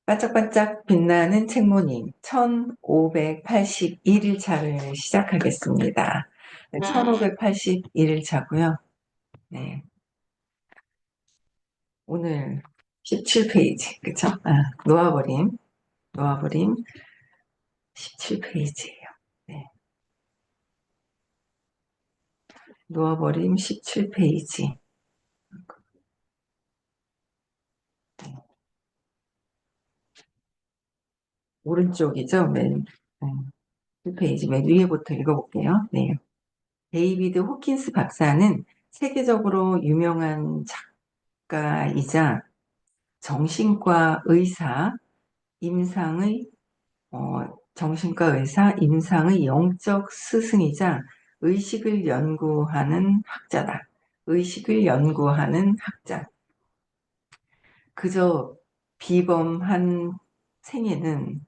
반짝반짝 빛나는 책모님 1581일차를 시작하겠습니다. 네, 1581일차고요. 네, 오늘 17페이지, 그쵸? 놓아버림 17페이지예요. 네, 놓아버림 17페이지. 오른쪽이죠? 맨 1페이지 맨 위에부터 읽어볼게요. 네. 데이비드 호킨스 박사는 세계적으로 유명한 작가이자 정신과 의사, 임상의 정신과 의사 임상의 영적 스승이자 의식을 연구하는 학자다. 의식을 연구하는 학자. 그저 비범한 생애는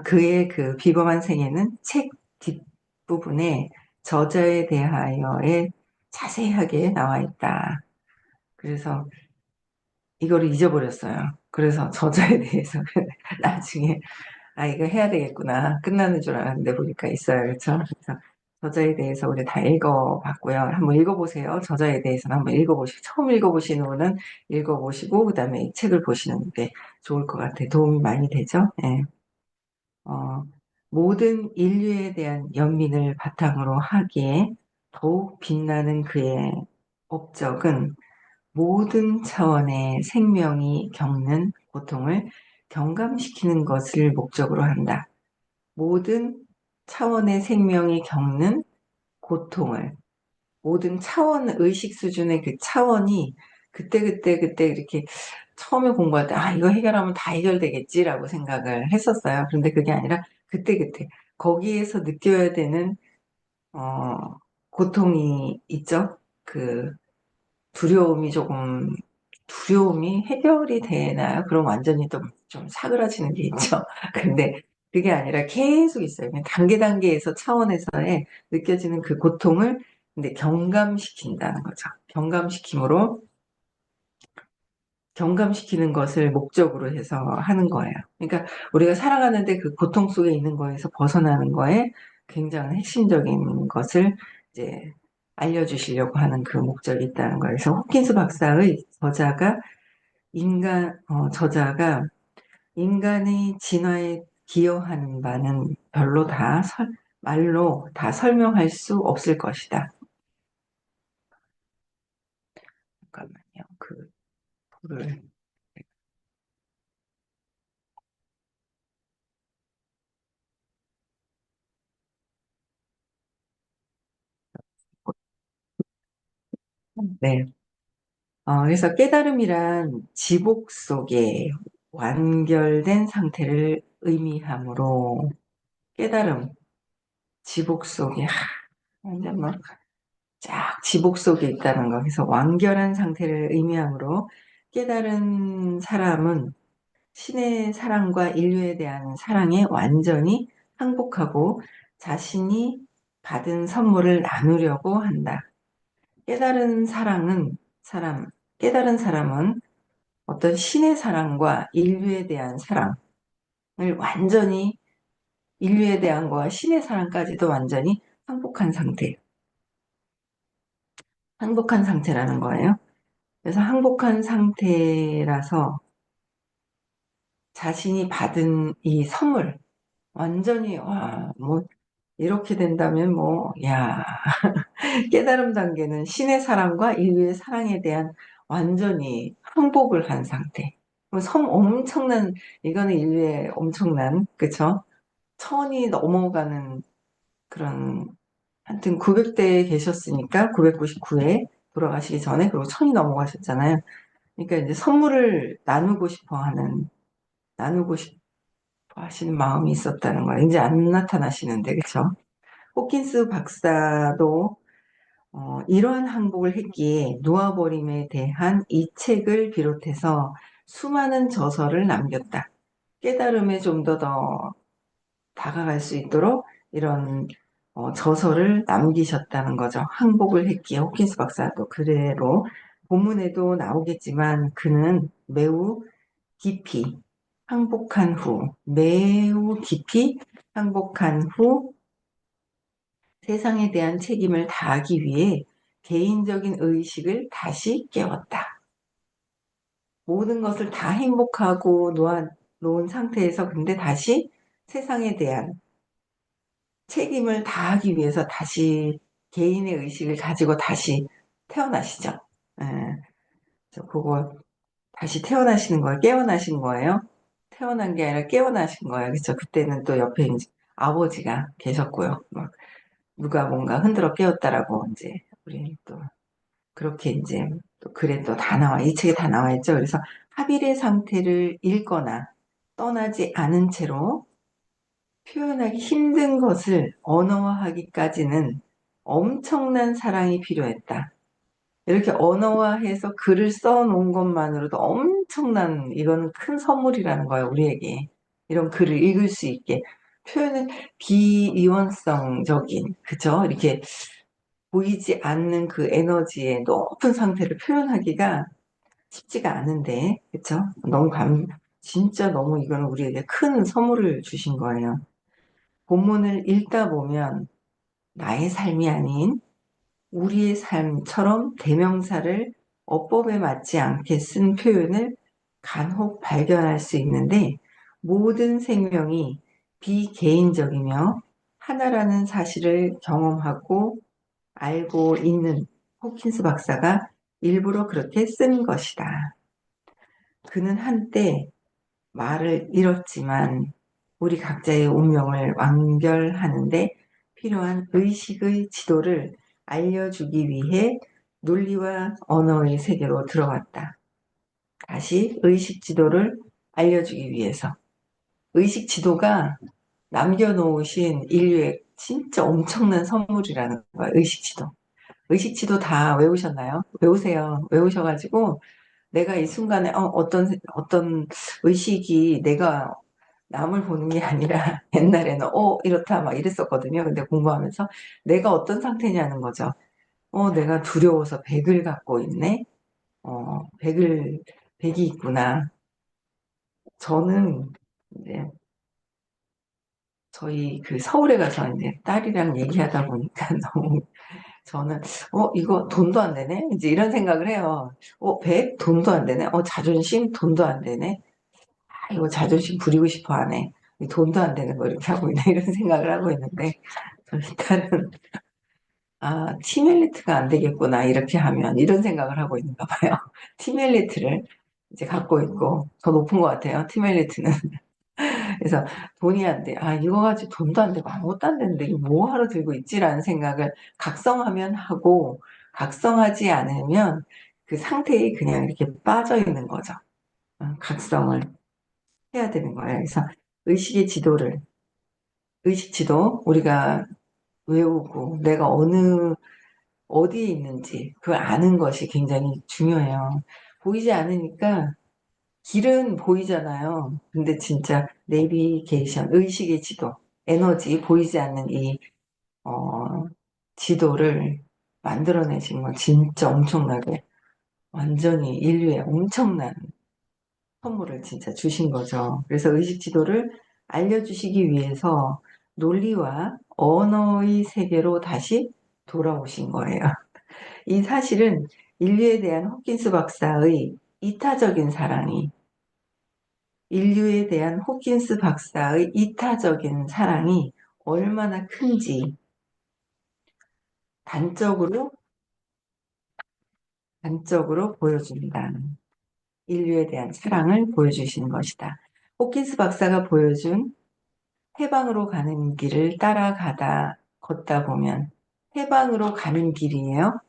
그의 그 비범한 생애는 책 뒷부분에 저자에 대하여에 자세하게 나와 있다. 그래서 이거를 잊어버렸어요. 그래서 저자에 대해서 나중에 이거 해야 되겠구나. 끝나는 줄 알았는데 보니까 있어요. 그렇죠? 그래서 저자에 대해서 우리 다 읽어봤고요. 한번 읽어보세요. 저자에 대해서는 한번 읽어보시고, 처음 읽어보시는 분은 읽어보시고, 그 다음에 이 책을 보시는 게 좋을 것 같아요. 도움이 많이 되죠? 예. 어, 모든 인류에 대한 연민을 바탕으로 하기에 더욱 빛나는 그의 업적은 모든 차원의 생명이 겪는 고통을 경감시키는 것을 목적으로 한다. 모든 차원의 생명이 겪는 고통을, 모든 차원, 의식 수준의 그 차원이 그때 이렇게 처음에 공부할 때, 이거 해결하면 다 해결되겠지라고 생각을 했었어요. 그런데 그게 아니라 그때, 거기에서 느껴야 되는, 어, 고통이 있죠? 그, 두려움이 해결이 되나요? 그럼 완전히 또 좀 사그라지는 게 있죠. 근데 그게 아니라 계속 있어요. 그냥 단계에서 차원에서의 느껴지는 그 고통을 근데 경감시킨다는 거죠. 경감시키는 것을 목적으로 해서 하는 거예요. 그러니까 우리가 살아가는데 그 고통 속에 있는 거에서 벗어나는 거에 굉장히 핵심적인 것을 이제 알려주시려고 하는 그 목적이 있다는 거예요. 그래서 호킨스 박사의 저자가 인간의 진화에 기여하는 바는 별로 말로 다 설명할 수 없을 것이다. 잠깐만요. 그 불을 네. 그래서 깨달음이란 지복 속에 완결된 상태를 의미하므로 깨달음, 지복 속에 완전 막 쫙 지복 속에 있다는 거. 그래서 완결한 상태를 의미하므로 깨달은 사람은 신의 사랑과 인류에 대한 사랑에 완전히 항복하고 자신이 받은 선물을 나누려고 한다. 깨달은 사랑은 깨달은 사람은 어떤 신의 사랑과 인류에 대한 사랑을 완전히 인류에 대한 거와 신의 사랑까지도 완전히 항복한 상태라는 거예요. 그래서 항복한 상태라서 자신이 받은 이 선물, 완전히, 뭐, 이렇게 된다면 뭐, 깨달음 단계는 신의 사랑과 인류의 사랑에 대한 완전히 항복을 한 상태. 뭐 이거는 인류의 엄청난, 그쵸? 천이 넘어가는 그런, 하여튼 900대에 계셨으니까 999에 돌아가시기 전에, 그리고 천이 넘어가셨잖아요. 그러니까 이제 선물을 나누고 싶어 하시는 마음이 있었다는 거예요. 이제 안 나타나시는데, 그쵸? 호킨스 박사도 이러한 항복을 했기에 놓아버림에 대한 이 책을 비롯해서 수많은 저서를 남겼다. 깨달음에 좀 더 다가갈 수 있도록 이런 저서를 남기셨다는 거죠. 항복을 했기에 호킨스 박사도 그대로 본문에도 나오겠지만 그는 매우 깊이 항복한 후, 매우 깊이 항복한 후 세상에 대한 책임을 다하기 위해 개인적인 의식을 다시 깨웠다. 모든 것을 다 행복하고 놓은 상태에서 근데 다시 세상에 대한 책임을 다하기 위해서 다시 개인의 의식을 가지고 다시 태어나시죠. 예, 그래서 그거 다시 태어나시는 거예요. 깨어나신 거예요. 태어난 게 아니라 깨어나신 거예요. 그렇죠. 그때는 또 옆에 이제 아버지가 계셨고요. 막 누가 뭔가 흔들어 깨웠다라고 이제 우리 또 그렇게 이제 또 글에 또 다 나와 이 책에 다 나와 있죠. 그래서 합일의 상태를 읽거나 떠나지 않은 채로 표현하기 힘든 것을 언어화하기까지는 엄청난 사랑이 필요했다. 이렇게 언어화해서 글을 써놓은 것만으로도 엄청난 이거는 큰 선물이라는 거예요. 우리에게 이런 글을 읽을 수 있게 표현은 비이원성적인 그죠? 이렇게 보이지 않는 그 에너지의 높은 상태를 표현하기가 쉽지가 않은데 그쵸? 진짜 너무 이거는 우리에게 큰 선물을 주신 거예요. 본문을 읽다 보면 나의 삶이 아닌 우리의 삶처럼 대명사를 어법에 맞지 않게 쓴 표현을 간혹 발견할 수 있는데 모든 생명이 비개인적이며 하나라는 사실을 경험하고 알고 있는 호킨스 박사가 일부러 그렇게 쓴 것이다. 그는 한때 말을 잃었지만 우리 각자의 운명을 완결하는데 필요한 의식의 지도를 알려주기 위해 논리와 언어의 세계로 들어왔다. 다시 의식 지도를 알려주기 위해서. 의식 지도가 남겨놓으신 인류의 진짜 엄청난 선물이라는 거야, 의식 지도. 의식 지도 다 외우셨나요? 외우세요. 외우셔가지고 내가 이 순간에 어떤 의식이 내가 남을 보는 게 아니라 옛날에는 이렇다 막 이랬었거든요. 근데 공부하면서 내가 어떤 상태냐는 거죠. 내가 두려워서 백을 갖고 있네. 백이 있구나. 저는 이제 저희 그 서울에 가서 이제 딸이랑 얘기하다 보니까 너무 저는 이거 돈도 안 되네. 이제 이런 생각을 해요. 백 돈도 안 되네. 자존심 돈도 안 되네. 이거 자존심 부리고 싶어 하네. 돈도 안 되는 거 이렇게 하고 있네. 이런 생각을 하고 있는데, 저희 딸은, 티멜리트가 안 되겠구나. 이렇게 하면. 이런 생각을 하고 있는가 봐요. 티멜리트를 이제 갖고 있고, 더 높은 것 같아요. 티멜리트는. 그래서 돈이 안 돼. 이거 가지고 돈도 안 되고 아무것도 안 되는데, 이거 뭐 하러 들고 있지라는 생각을 각성하면 하고, 각성하지 않으면 그 상태에 그냥 이렇게 빠져 있는 거죠. 각성을 해야 되는 거예요. 그래서 의식의 지도를, 의식 지도 우리가 외우고 내가 어디에 있는지 그걸 아는 것이 굉장히 중요해요. 보이지 않으니까 길은 보이잖아요. 근데 진짜 내비게이션, 의식의 지도, 에너지, 보이지 않는 이, 어, 지도를 만들어내신 건 진짜 엄청나게 완전히 인류의 엄청난 선물을 진짜 주신 거죠. 그래서 의식 지도를 알려주시기 위해서 논리와 언어의 세계로 다시 돌아오신 거예요. 이 사실은 인류에 대한 호킨스 박사의 이타적인 사랑이, 인류에 대한 호킨스 박사의 이타적인 사랑이 얼마나 큰지 단적으로, 단적으로 보여준다. 인류에 대한 사랑을 보여주시는 것이다. 호킨스 박사가 보여준 해방으로 가는 길을 걷다 보면 해방으로 가는 길이에요.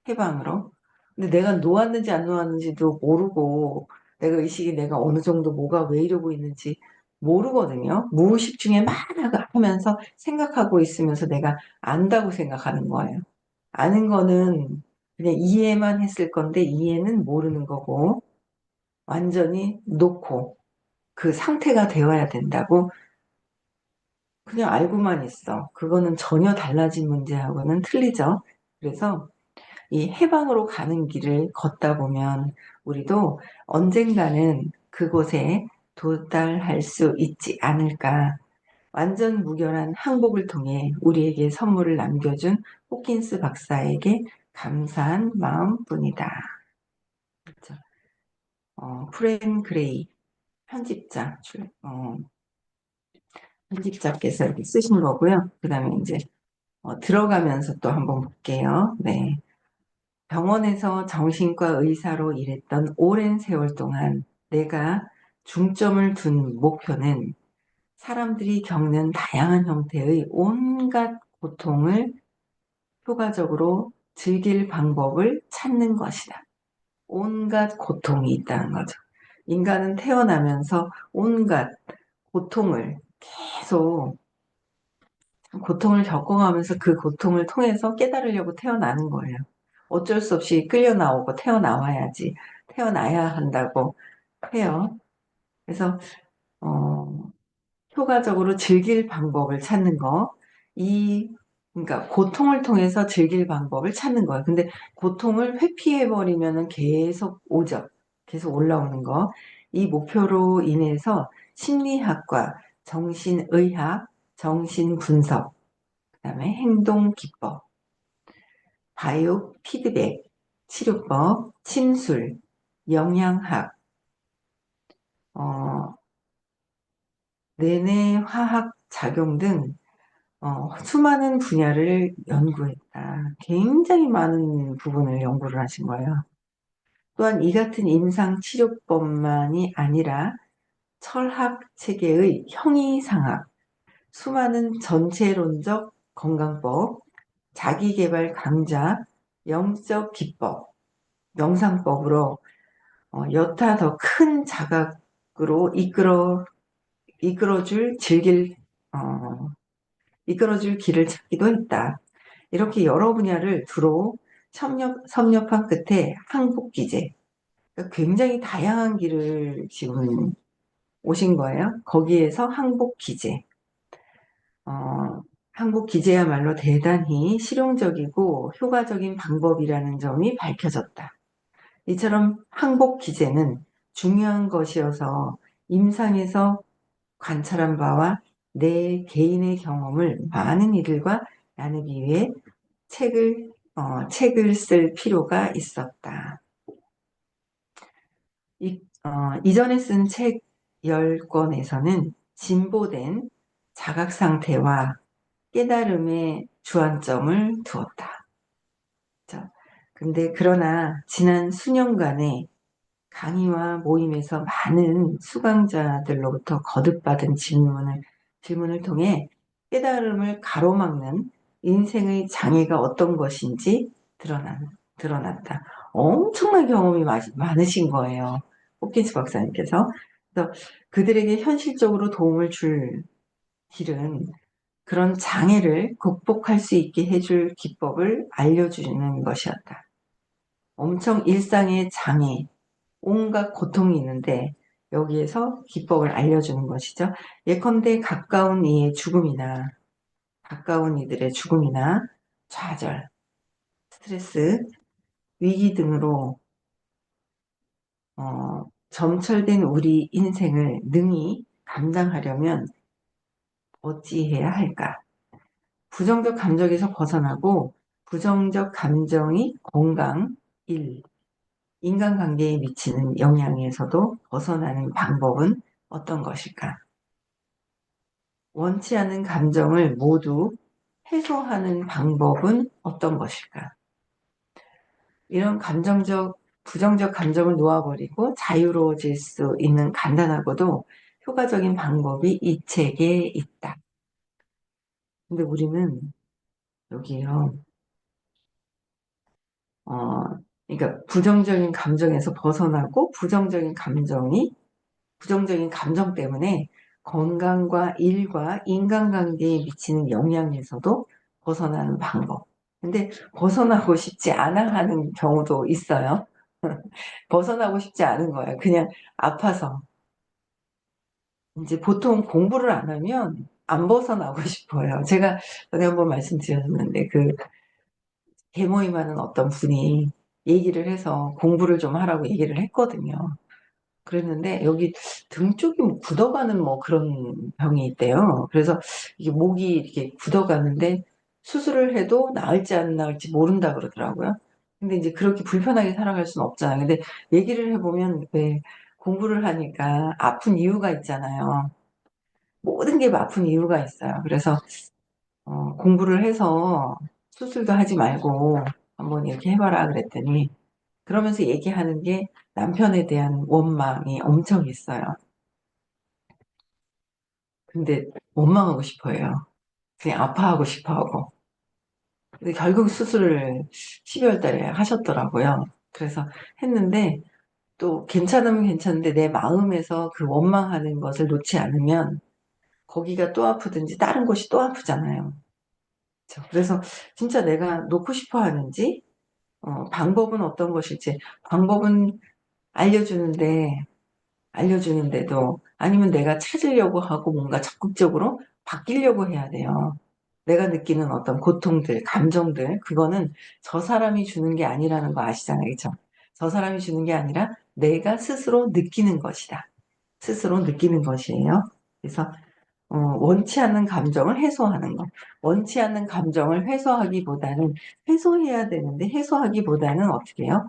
해방으로. 근데 내가 놓았는지 안 놓았는지도 모르고 내가 의식이 내가 어느 정도 뭐가 왜 이러고 있는지 모르거든요. 무의식 중에 막 하면서 생각하고 있으면서 내가 안다고 생각하는 거예요. 아는 거는 그냥 이해만 했을 건데 이해는 모르는 거고 완전히 놓고 그 상태가 되어야 된다고 그냥 알고만 있어. 그거는 전혀 달라진 문제하고는 틀리죠. 그래서 이 해방으로 가는 길을 걷다 보면 우리도 언젠가는 그곳에 도달할 수 있지 않을까. 완전 무결한 항복을 통해 우리에게 선물을 남겨준 호킨스 박사에게 감사한 마음뿐이다. 그렇죠. 프렌 그레이 편집자, 편집자께서 이렇게 쓰신 거고요. 그 다음에 이제 들어가면서 또 한번 볼게요. 네. 병원에서 정신과 의사로 일했던 오랜 세월 동안 내가 중점을 둔 목표는 사람들이 겪는 다양한 형태의 온갖 고통을 효과적으로 즐길 방법을 찾는 것이다. 온갖 고통이 있다는 거죠. 인간은 태어나면서 온갖 고통을 계속 고통을 겪어가면서 그 고통을 통해서 깨달으려고 태어나는 거예요. 어쩔 수 없이 끌려 나오고 태어나와야지. 태어나야 한다고 해요. 그래서 어, 효과적으로 즐길 방법을 찾는 거. 그러니까 고통을 통해서 즐길 방법을 찾는 거예요. 근데 고통을 회피해버리면은 계속 오죠. 계속 올라오는 거. 이 목표로 인해서 심리학과 정신의학, 정신분석, 그다음에 행동기법, 바이오 피드백, 치료법, 침술, 영양학, 어, 뇌내화학 작용 등 수많은 분야를 연구했다. 굉장히 많은 부분을 연구를 하신 거예요. 또한 이 같은 임상치료법만이 아니라 철학 체계의 형이상학, 수많은 전체론적 건강법, 자기계발 강좌, 영적 기법, 명상법으로 여타 더 큰 자각으로 이끌어줄 즐길 어, 이끌어줄 길을 찾기도 했다. 이렇게 여러 분야를 두루 섭렵한 끝에 항복기제, 그러니까 굉장히 다양한 길을 지금 오신 거예요. 거기에서 항복기제, 항복기제야말로 대단히 실용적이고 효과적인 방법이라는 점이 밝혀졌다. 이처럼 항복기제는 중요한 것이어서 임상에서 관찰한 바와 내 개인의 경험을 많은 이들과 나누기 위해 책을 쓸 필요가 있었다. 이전에 쓴 책 10권에서는 진보된 자각 상태와 깨달음에 주안점을 두었다. 그러나 지난 수년간의 강의와 모임에서 많은 수강자들로부터 거듭받은 질문을 통해 깨달음을 가로막는 인생의 장애가 어떤 것인지 드러났다. 엄청난 경험이 많으신 거예요. 호킨스 박사님께서. 그래서 그들에게 현실적으로 도움을 줄 길은 그런 장애를 극복할 수 있게 해줄 기법을 알려주는 것이었다. 엄청 일상의 장애, 온갖 고통이 있는데 여기에서 기법을 알려주는 것이죠. 예컨대 가까운 이들의 죽음이나 좌절, 스트레스, 위기 등으로 점철된 우리 인생을 능히 감당하려면 어찌해야 할까? 부정적 감정에서 벗어나고 부정적 감정이 건강 1, 인간관계에 미치는 영향에서도 벗어나는 방법은 어떤 것일까? 원치 않은 감정을 모두 해소하는 방법은 어떤 것일까? 이런 부정적 감정을 놓아버리고 자유로워질 수 있는 간단하고도 효과적인 방법이 이 책에 있다. 근데 우리는 여기요, 어, 그러니까 부정적인 감정에서 벗어나고 부정적인 감정 때문에 건강과 일과 인간관계에 미치는 영향에서도 벗어나는 방법. 근데 벗어나고 싶지 않아 하는 경우도 있어요. 벗어나고 싶지 않은 거예요. 그냥 아파서. 이제 보통 공부를 안 하면 안 벗어나고 싶어요. 제가 전에 한번 말씀드렸는데 그 개모임하는 어떤 분이 얘기를 해서 공부를 좀 하라고 얘기를 했거든요. 그랬는데 여기 등 쪽이 뭐 굳어가는 뭐 그런 병이 있대요. 그래서 이게 목이 이렇게 굳어가는데 수술을 해도 나을지 안 나을지 모른다 그러더라고요. 근데 이제 그렇게 불편하게 살아갈 수는 없잖아요. 근데 얘기를 해보면 왜 공부를 하니까 아픈 이유가 있잖아요. 모든 게 아픈 이유가 있어요. 그래서 공부를 해서 수술도 하지 말고 한번 이렇게 해봐라 그랬더니 그러면서 얘기하는 게 남편에 대한 원망이 엄청 있어요. 근데 원망하고 싶어해요. 그냥 아파하고 싶어하고. 근데 결국 수술을 12월 달에 하셨더라고요. 그래서 했는데 또 괜찮으면 괜찮은데 내 마음에서 그 원망하는 것을 놓지 않으면 거기가 또 아프든지 다른 곳이 또 아프잖아요. 그쵸? 그래서 진짜 내가 놓고 싶어 하는지, 방법은 어떤 것일지, 방법은 알려주는데 알려주는데도 아니면 내가 찾으려고 하고 뭔가 적극적으로 바뀌려고 해야 돼요. 내가 느끼는 어떤 고통들, 감정들, 그거는 저 사람이 주는 게 아니라는 거 아시잖아요. 그죠? 저 사람이 주는 게 아니라 내가 스스로 느끼는 것이다. 스스로 느끼는 것이에요. 그래서 원치 않는 감정을 해소하는 것. 원치 않는 감정을 해소하기보다는 해소해야 되는데 해소하기보다는 어떻게 해요?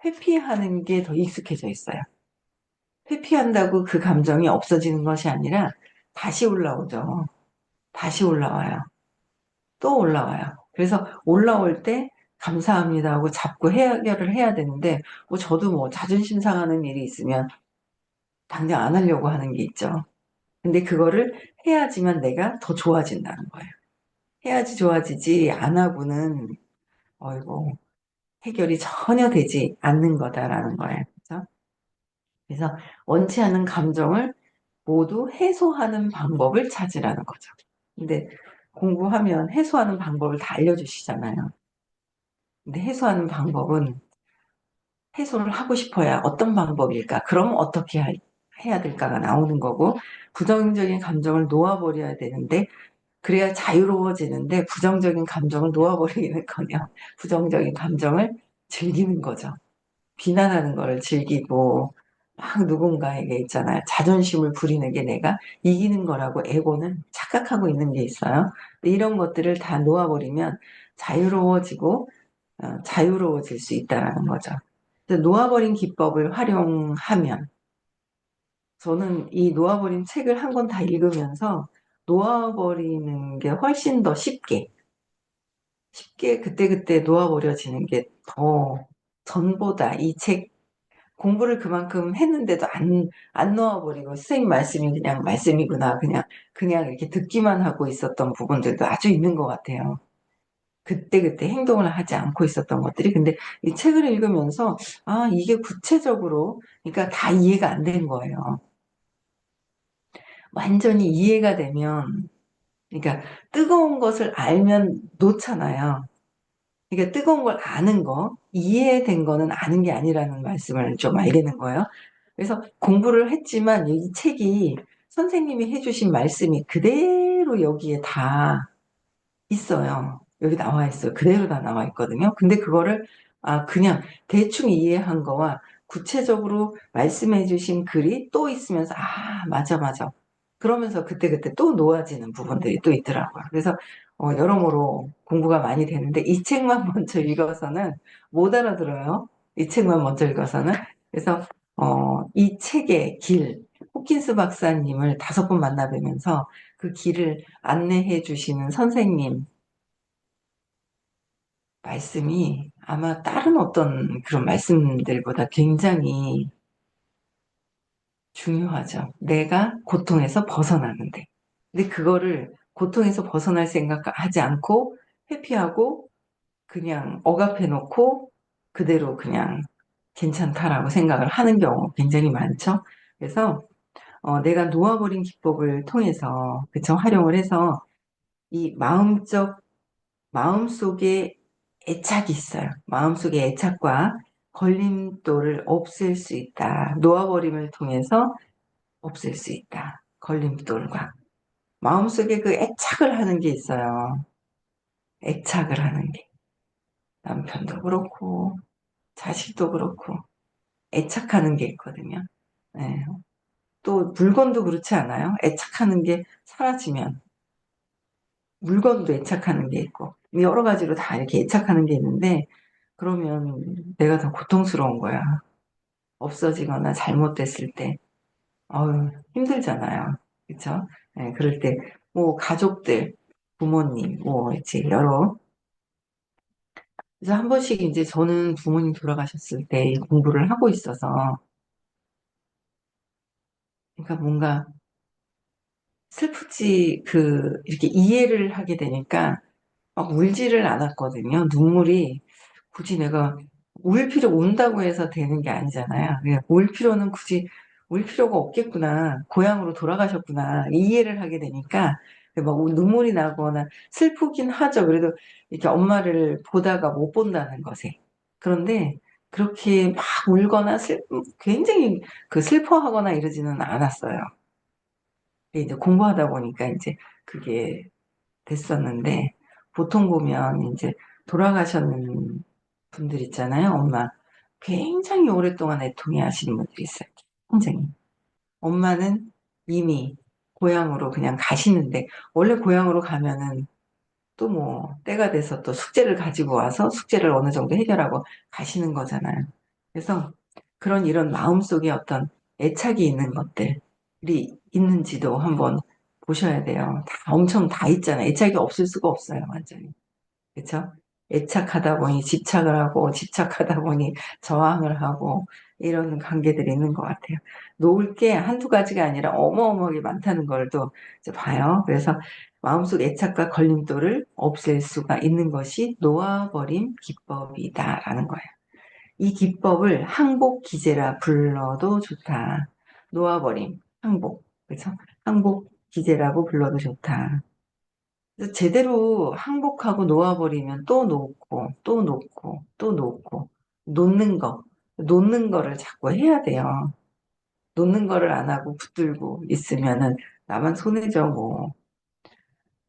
회피하는 게 더 익숙해져 있어요. 회피한다고 그 감정이 없어지는 것이 아니라 다시 올라오죠. 다시 올라와요. 또 올라와요. 그래서 올라올 때 감사합니다 하고 잡고 해결을 해야 되는데, 뭐 저도 뭐 자존심 상하는 일이 있으면 당장 안 하려고 하는 게 있죠. 근데 그거를 해야지만 내가 더 좋아진다는 거예요. 해야지 좋아지지 안 하고는 어이고 해결이 전혀 되지 않는 거다라는 거예요. 그래서 그래서 원치 않은 감정을 모두 해소하는 방법을 찾으라는 거죠. 근데 공부하면 해소하는 방법을 다 알려주시잖아요. 근데 해소하는 방법은 해소를 하고 싶어야 어떤 방법일까? 그럼 어떻게 해야 될까가 나오는 거고, 부정적인 감정을 놓아버려야 되는데, 그래야 자유로워지는데, 부정적인 감정을 놓아버리기는커녕 부정적인 감정을 즐기는 거죠. 비난하는 거를 즐기고 막 누군가에게 있잖아요. 자존심을 부리는 게 내가 이기는 거라고 에고는 착각하고 있는 게 있어요. 근데 이런 것들을 다 놓아버리면 자유로워지고 자유로워질 수 있다라는 거죠. 그래서 놓아버린 기법을 활용하면 저는 이 놓아버린 책을 한 권 다 읽으면서 놓아버리는 게 훨씬 더 쉽게 그때그때 놓아버려지는 게 더 전보다 이 책 공부를 그만큼 했는데도 안 놓아버리고 선생님 말씀이 그냥 말씀이구나. 그냥 이렇게 듣기만 하고 있었던 부분들도 아주 있는 것 같아요. 그때그때 행동을 하지 않고 있었던 것들이. 근데 이 책을 읽으면서, 아, 이게 구체적으로, 그러니까 다 이해가 안 된 거예요. 완전히 이해가 되면, 그러니까 뜨거운 것을 알면 놓잖아요. 그러니까 뜨거운 걸 아는 거, 이해된 거는 아는 게 아니라는 말씀을 좀 알게 된 거예요. 그래서 공부를 했지만 이 책이 선생님이 해주신 말씀이 그대로 여기에 다 있어요. 여기 나와 있어요. 그대로 다 나와 있거든요. 근데 그거를 그냥 대충 이해한 거와 구체적으로 말씀해 주신 글이 또 있으면서 맞아 맞아. 그러면서 그때그때 또 놓아지는 부분들이 또 있더라고요. 그래서 여러모로 공부가 많이 되는데 이 책만 먼저 읽어서는 못 알아들어요. 이 책만 먼저 읽어서는. 그래서 이 책의 길, 호킨스 박사님을 5번 만나뵈면서 그 길을 안내해 주시는 선생님 말씀이 아마 다른 어떤 그런 말씀들보다 굉장히 중요하죠. 내가 고통에서 벗어나는데. 근데 그거를 고통에서 벗어날 생각하지 않고 회피하고 그냥 억압해 놓고 그대로 그냥 괜찮다라고 생각을 하는 경우 굉장히 많죠. 그래서 내가 놓아버린 기법을 통해서 그쵸 활용을 해서 이 마음속에 애착이 있어요. 마음속에 애착과 걸림돌을 없앨 수 있다. 놓아버림을 통해서 없앨 수 있다. 걸림돌과. 마음속에 그 애착을 하는 게 있어요. 애착을 하는 게. 남편도 그렇고, 자식도 그렇고, 애착하는 게 있거든요. 예. 또 물건도 그렇지 않아요? 애착하는 게 사라지면 물건도 애착하는 게 있고 여러 가지로 다 이렇게 애착하는 게 있는데 그러면 내가 더 고통스러운 거야. 없어지거나 잘못됐을 때. 어휴, 힘들잖아요. 그쵸? 예, 그럴 때, 뭐, 가족들, 부모님, 뭐, 이제 여러. 그래서 한 번씩 이제 저는 부모님 돌아가셨을 때 공부를 하고 있어서, 그러니까 뭔가 슬프지, 이렇게 이해를 하게 되니까 막 울지를 않았거든요. 눈물이 굳이 내가 운다고 해서 되는 게 아니잖아요. 그냥 울 필요는 굳이 울 필요가 없겠구나. 고향으로 돌아가셨구나. 이해를 하게 되니까 막 눈물이 나거나 슬프긴 하죠. 그래도 이렇게 엄마를 보다가 못 본다는 것에. 그런데 그렇게 막 울거나 굉장히 슬퍼하거나 이러지는 않았어요. 이제 공부하다 보니까 이제 그게 됐었는데 보통 보면 이제 돌아가셨는 분들 있잖아요. 엄마 굉장히 오랫동안 애통해 하시는 분들이 있어요. 굉장히. 엄마는 이미 고향으로 그냥 가시는데 원래 고향으로 가면은 또 뭐 때가 돼서 또 숙제를 가지고 와서 숙제를 어느 정도 해결하고 가시는 거잖아요. 그래서 그런 이런 마음속에 어떤 애착이 있는 것들이 있는지도 한번 보셔야 돼요. 다 엄청 다 있잖아요. 애착이 없을 수가 없어요, 완전히. 그렇죠? 애착하다 보니 집착을 하고 집착하다 보니 저항을 하고 이런 관계들이 있는 것 같아요. 놓을 게 한두 가지가 아니라 어마어마하게 많다는 걸 또 이제 봐요. 그래서 마음속 애착과 걸림돌을 없앨 수가 있는 것이 놓아버림 기법이다라는 거예요. 이 기법을 항복 기제라 불러도 좋다. 놓아버림, 항복. 그렇죠? 항복 기제라고 불러도 좋다. 그래서 제대로 항복하고 놓아버리면 또 놓고, 또 놓고, 또 놓고, 놓는 거, 놓는 거를 자꾸 해야 돼요. 놓는 거를 안 하고 붙들고 있으면은 나만 손해죠, 뭐.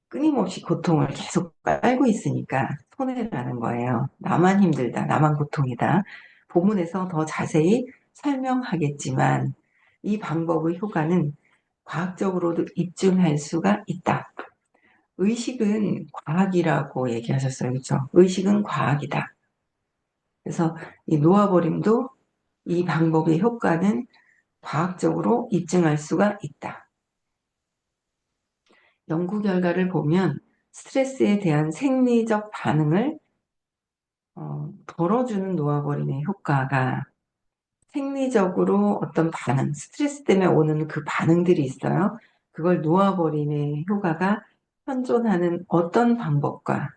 끊임없이 고통을 계속 깔고 있으니까 손해라는 거예요. 나만 힘들다, 나만 고통이다. 본문에서 더 자세히 설명하겠지만 이 방법의 효과는 과학적으로도 입증할 수가 있다. 의식은 과학이라고 얘기하셨어요. 그렇죠? 의식은 과학이다. 그래서 이 놓아버림도 이 방법의 효과는 과학적으로 입증할 수가 있다. 연구 결과를 보면 스트레스에 대한 생리적 반응을 덜어주는 놓아버림의 효과가 생리적으로 어떤 반응, 스트레스 때문에 오는 그 반응들이 있어요. 그걸 놓아버림의 효과가 현존하는 어떤 방법과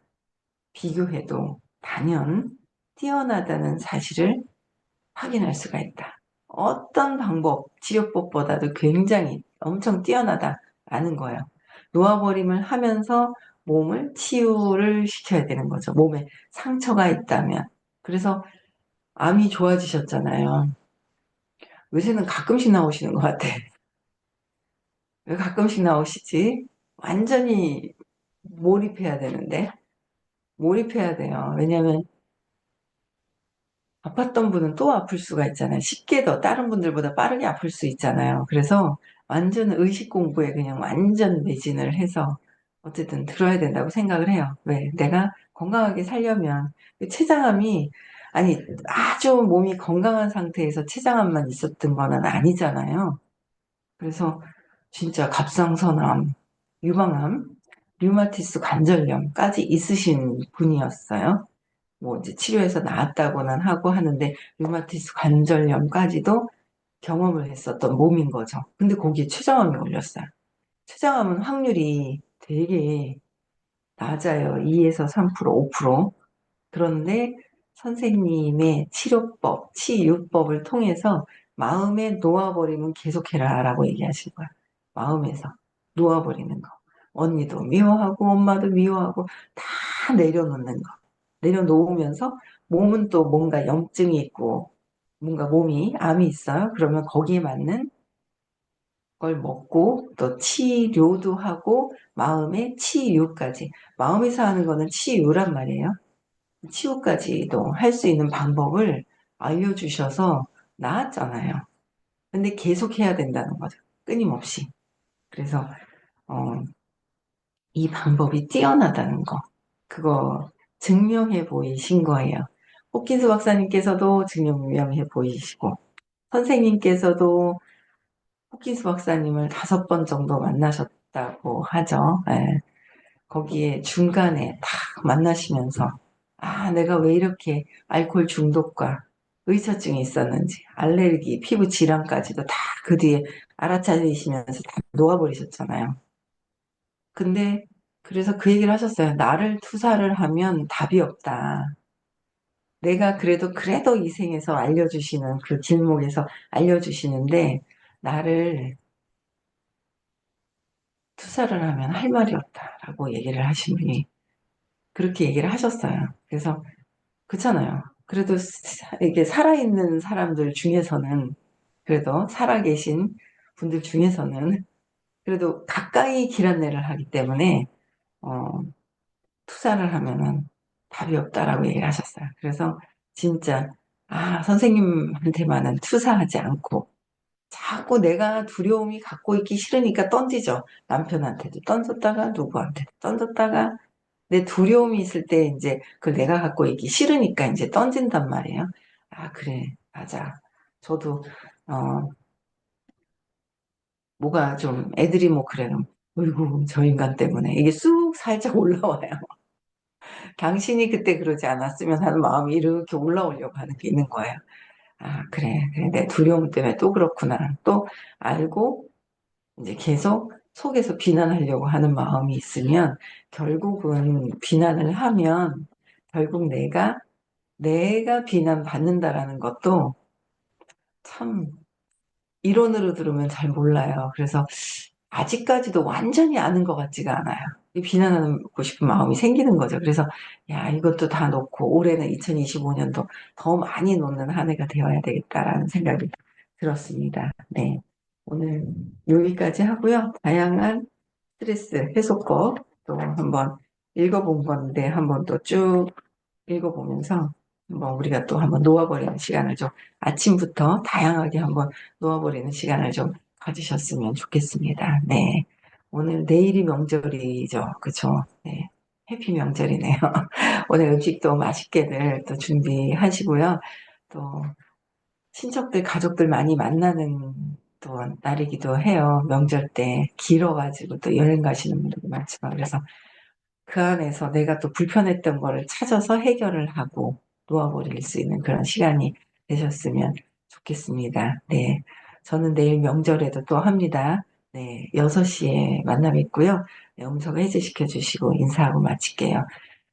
비교해도 단연 뛰어나다는 사실을 확인할 수가 있다. 어떤 방법, 치료법보다도 굉장히 엄청 뛰어나다라는 거예요. 놓아버림을 하면서 몸을 치유를 시켜야 되는 거죠. 몸에 상처가 있다면. 그래서 암이 좋아지셨잖아요. 요새는 가끔씩 나오시는 것 같아. 왜 가끔씩 나오시지? 완전히 몰입해야 되는데. 몰입해야 돼요. 왜냐면 아팠던 분은 또 아플 수가 있잖아요. 쉽게 더 다른 분들보다 빠르게 아플 수 있잖아요. 그래서 완전 의식 공부에 그냥 완전 매진을 해서 어쨌든 들어야 된다고 생각을 해요. 왜? 내가 건강하게 살려면 그 췌장암이 아니 아주 몸이 건강한 상태에서 췌장암만 있었던 거는 아니잖아요. 그래서 진짜 갑상선암, 유방암, 류마티스 관절염까지 있으신 분이었어요. 뭐 이제 치료해서 나았다고는 하고 하는데 류마티스 관절염까지도 경험을 했었던 몸인 거죠. 근데 거기에 췌장암이 걸렸어요. 췌장암은 확률이 되게 낮아요. 2에서 3%, 5%. 그런데 선생님의 치료법, 치유법을 통해서 마음에 놓아버리면 계속해라 라고 얘기하신 거야. 마음에서 놓아버리는 거. 언니도 미워하고 엄마도 미워하고 다 내려놓는 거. 내려놓으면서 몸은 또 뭔가 염증이 있고 뭔가 몸이 암이 있어요. 그러면 거기에 맞는 걸 먹고 또 치료도 하고 마음의 치유까지. 마음에서 하는 거는 치유란 말이에요. 치유까지도 할 수 있는 방법을 알려주셔서 나았잖아요. 근데 계속 해야 된다는 거죠. 끊임없이. 그래서 어, 이 방법이 뛰어나다는 거. 그거 증명해 보이신 거예요. 호킨스 박사님께서도 증명해 보이시고, 선생님께서도 호킨스 박사님을 5번 정도 만나셨다고 하죠. 예. 거기에 중간에 딱 만나시면서, 아, 내가 왜 이렇게 알코올 중독과 의처증이 있었는지, 알레르기, 피부 질환까지도 다 그 뒤에 알아차리시면서 다 놓아버리셨잖아요. 근데 그래서 그 얘기를 하셨어요. 나를 투사를 하면 답이 없다. 내가 그래도 이 생에서 알려주시는 그 길목에서 알려주시는데 나를 투사를 하면 할 말이 없다라고 얘기를 하신 분이 그렇게 얘기를 하셨어요. 그래서 그렇잖아요. 그래도 이게 살아있는 사람들 중에서는 그래도 살아계신 분들 중에서는 그래도 가까이 길 안내를 하기 때문에 어, 투자를 하면은 답이 없다라고 얘기를 하셨어요. 그래서 진짜 아 선생님한테만은 투사하지 않고 자꾸 내가 두려움이 갖고 있기 싫으니까 던지죠. 남편한테도 던졌다가 누구한테도 던졌다가 내 두려움이 있을 때 이제 그걸 내가 갖고 있기 싫으니까 이제 던진단 말이에요. 아 그래 맞아. 저도 어 뭐가 좀 애들이 뭐 그래요. 어이구 저 인간 때문에 이게 쑥 살짝 올라와요. 당신이 그때 그러지 않았으면 하는 마음이 이렇게 올라오려고 하는 게 있는 거예요. 아, 그래, 그래. 내 두려움 때문에 또 그렇구나. 또 알고 이제 계속 속에서 비난하려고 하는 마음이 있으면 결국은 비난을 하면 결국 내가 비난받는다라는 것도 참 이론으로 들으면 잘 몰라요. 그래서 아직까지도 완전히 아는 것 같지가 않아요. 비난하고 싶은 마음이 생기는 거죠. 그래서 야 이것도 다 놓고 올해는 2025년도 더 많이 놓는 한 해가 되어야 되겠다라는 생각이 들었습니다. 네. 오늘 여기까지 하고요. 다양한 스트레스 해소법 또 한번 읽어본 건데 한번 또 쭉 읽어보면서 뭐 우리가 또 한번 놓아버리는 시간을 좀 아침부터 다양하게 한번 놓아버리는 시간을 좀 가지셨으면 좋겠습니다. 네. 오늘 내일이 명절이죠. 그쵸? 네. 해피 명절이네요. 오늘 음식도 맛있게들 또 준비하시고요. 또 친척들, 가족들 많이 만나는 또 날이기도 해요. 명절 때 길어가지고 또 여행 가시는 분들도 많지만 그래서 그 안에서 내가 또 불편했던 거를 찾아서 해결을 하고 놓아버릴 수 있는 그런 시간이 되셨으면 좋겠습니다. 네. 저는 내일 명절에도 또 합니다. 네. 6시에 만남 있고요. 네, 음성 해제시켜 주시고 인사하고 마칠게요.